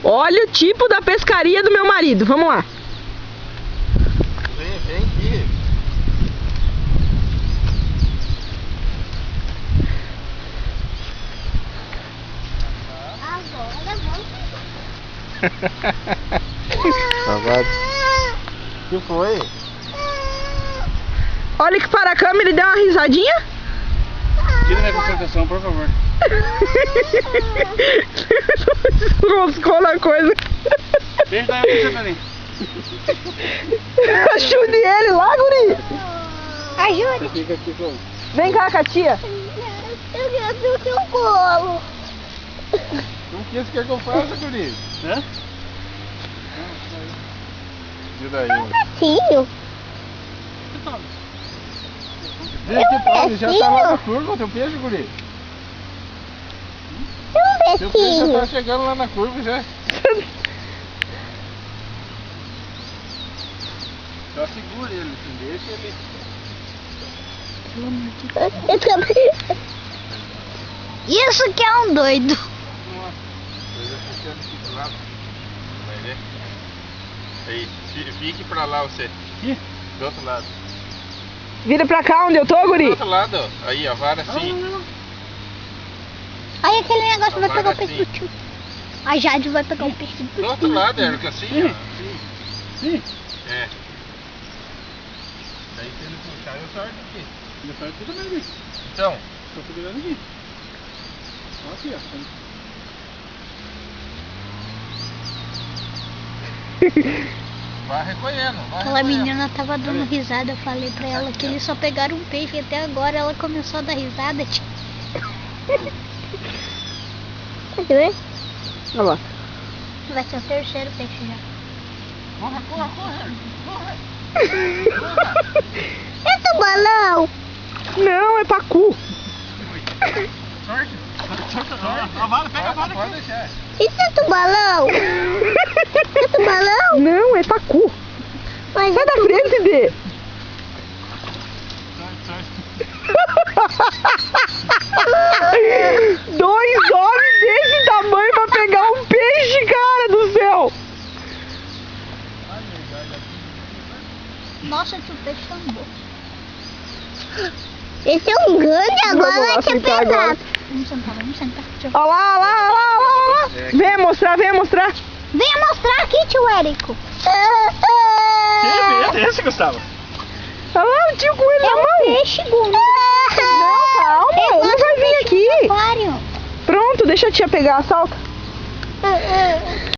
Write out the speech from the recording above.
Olha o tipo da pescaria do meu marido. Vamos lá. Vem aqui. Agora vamos. Safado. O que foi? Olha que para a câmera, ele deu uma risadinha. Tira minha concentração, por favor. Roscou na coisa. Deixa eu dar uma ali. Ajude ele lá, guri. Ajuda. Você fica aqui com... Vem cá, Katia. Eu quero o seu colo. O que você quer que eu faça, guri? Hã? Ajuda aí. Peixinho. Vem aqui, Paulo, já tá lá na curva, teu peixe, guri. Teu peixe já tá chegando lá na curva já. Só segura ele, assim, deixa ele. Isso que é um doido. Nossa, eu já ficando aqui pro lado. Vai ver? Aí, fique pra lá você. Aqui? Do outro lado. Vira pra cá onde eu tô, Do guri. outro lado, ó. Aí, a vara assim. Aí aquele negócio vai pegar o Agora peixe do tio. A Jade vai pegar o peixe do tio. Do outro lado, Érica, assim, ó. Sim. É. Daí se ele puxar, eu sorto aqui. Eu sorto aqui também, Vic. Então. Tô segurando aqui. Ó aqui, ó. Vai recolhendo, vai Aquela recolhendo. menina tava dando risada, eu falei pra ela que eles só pegaram um peixe e até agora ela começou a dar risada. Quer ver? Olha lá. Vai ser o terceiro peixe já. Corra, corra, corra. Corra. É tubarão! Não, é pacu. Sorte. Sorte. A vara, pega a vara. Pode deixar. Isso é tubarão! É tubarão? Não, é pacu. Mas Sai da frente, Dê. Sorte. 2 homens desse tamanho pra pegar um peixe, cara do céu. Nossa, que o peixe tá bom. Esse é um grande, agora Vamos lá vai ser sentar pesado. agora. Vamos sentar, vamos sentar. Olha lá, olha lá, olha lá, olha lá. Venha mostrar, venha mostrar. Venha mostrar aqui, tio Érico. Que é esse, Gustavo? Olha lá o tio com ele É na um mão. peixe, Gu. Não, calma, ele vai vir aqui. Aquário. Pronto, deixa a tia pegar a salta.